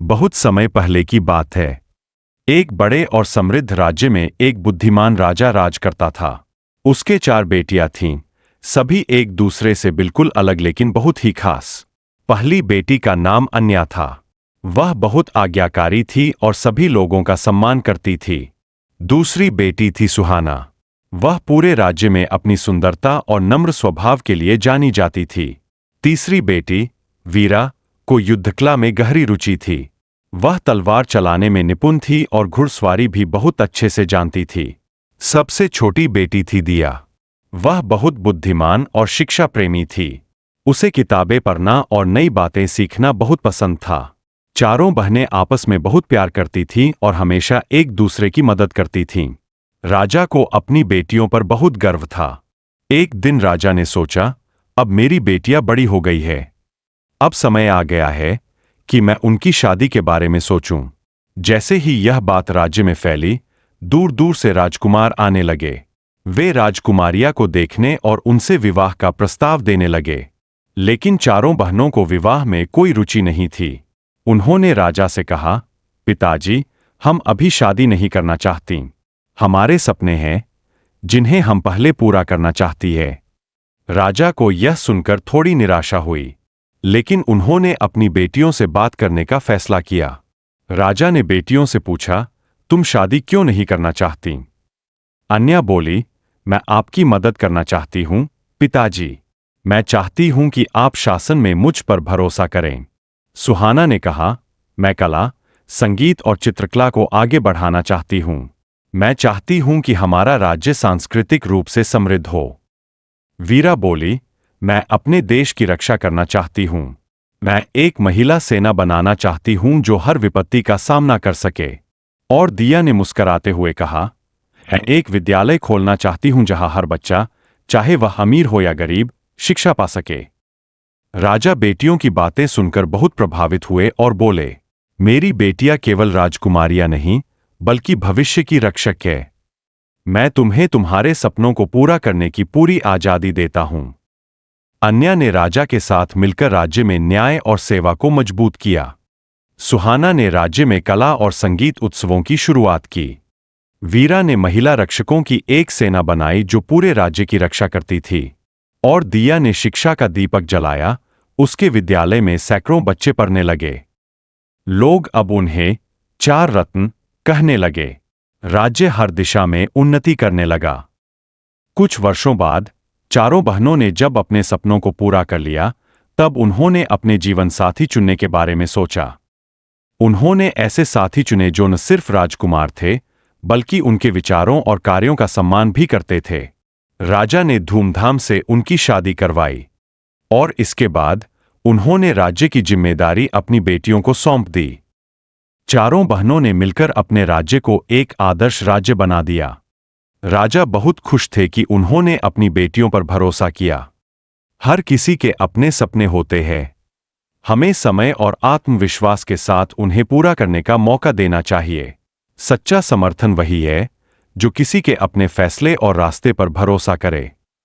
बहुत समय पहले की बात है। एक बड़े और समृद्ध राज्य में एक बुद्धिमान राजा राज करता था। उसके 4 बेटियां थीं, सभी एक दूसरे से बिल्कुल अलग लेकिन बहुत ही खास। पहली बेटी का नाम अन्या था। वह बहुत आज्ञाकारी थी और सभी लोगों का सम्मान करती थी। दूसरी बेटी थी सुहाना। वह पूरे राज्य में अपनी सुंदरता और नम्र स्वभाव के लिए जानी जाती थी। तीसरी बेटी वीरा को युद्धकला में गहरी रुचि थी। वह तलवार चलाने में निपुण थी और घुड़सवारी भी बहुत अच्छे से जानती थी। सबसे छोटी बेटी थी दिया। वह बहुत बुद्धिमान और शिक्षा प्रेमी थी। उसे किताबें पढ़ना और नई बातें सीखना बहुत पसंद था। चारों बहनें आपस में बहुत प्यार करती थीं और हमेशा एक दूसरे की मदद करती थीं। राजा को अपनी बेटियों पर बहुत गर्व था। एक दिन राजा ने सोचा, अब मेरी बेटियां बड़ी हो गई है। अब समय आ गया है कि मैं उनकी शादी के बारे में सोचूं। जैसे ही यह बात राज्य में फैली, दूर दूर से राजकुमार आने लगे। वे राजकुमारिया को देखने और उनसे विवाह का प्रस्ताव देने लगे। लेकिन चारों बहनों को विवाह में कोई रुचि नहीं थी। उन्होंने राजा से कहा, पिताजी, हम अभी शादी नहीं करना चाहती। हमारे सपने हैं जिन्हें हम पहले पूरा करना चाहती है। राजा को यह सुनकर थोड़ी निराशा हुई, लेकिन उन्होंने अपनी बेटियों से बात करने का फैसला किया। राजा ने बेटियों से पूछा, तुम शादी क्यों नहीं करना चाहती? अन्या बोली, मैं आपकी मदद करना चाहती हूं, पिताजी। मैं चाहती हूं कि आप शासन में मुझ पर भरोसा करें। सुहाना ने कहा, मैं कला, संगीत और चित्रकला को आगे बढ़ाना चाहती हूं। मैं चाहती हूं कि हमारा राज्य सांस्कृतिक रूप से समृद्ध हो। वीरा बोली, मैं अपने देश की रक्षा करना चाहती हूं। मैं एक महिला सेना बनाना चाहती हूं जो हर विपत्ति का सामना कर सके। और दिया ने मुस्कुराते हुए कहा, मैं एक विद्यालय खोलना चाहती हूं जहां हर बच्चा, चाहे वह अमीर हो या गरीब, शिक्षा पा सके। राजा बेटियों की बातें सुनकर बहुत प्रभावित हुए और बोले, मेरी बेटियां केवल राजकुमारियां नहीं, बल्कि भविष्य की रक्षक है। मैं तुम्हें तुम्हारे सपनों को पूरा करने की पूरी आजादी देता हूं। अन्या ने राजा के साथ मिलकर राज्य में न्याय और सेवा को मजबूत किया। सुहाना ने राज्य में कला और संगीत उत्सवों की शुरुआत की। वीरा ने महिला रक्षकों की एक सेना बनाई जो पूरे राज्य की रक्षा करती थी। और दिया ने शिक्षा का दीपक जलाया। उसके विद्यालय में सैकड़ों बच्चे पढ़ने लगे। लोग अब उन्हें 4 रत्न कहने लगे। राज्य हर दिशा में उन्नति करने लगा। कुछ वर्षों बाद चारों बहनों ने जब अपने सपनों को पूरा कर लिया, तब उन्होंने अपने जीवन साथी चुनने के बारे में सोचा। उन्होंने ऐसे साथी चुने जो न सिर्फ राजकुमार थे, बल्कि उनके विचारों और कार्यों का सम्मान भी करते थे। राजा ने धूमधाम से उनकी शादी करवाई और इसके बाद उन्होंने राज्य की जिम्मेदारी अपनी बेटियों को सौंप दी। चारों बहनों ने मिलकर अपने राज्य को एक आदर्श राज्य बना दिया। राजा बहुत खुश थे कि उन्होंने अपनी बेटियों पर भरोसा किया। हर किसी के अपने सपने होते हैं। हमें समय और आत्मविश्वास के साथ उन्हें पूरा करने का मौका देना चाहिए। सच्चा समर्थन वही है जो किसी के अपने फैसले और रास्ते पर भरोसा करे।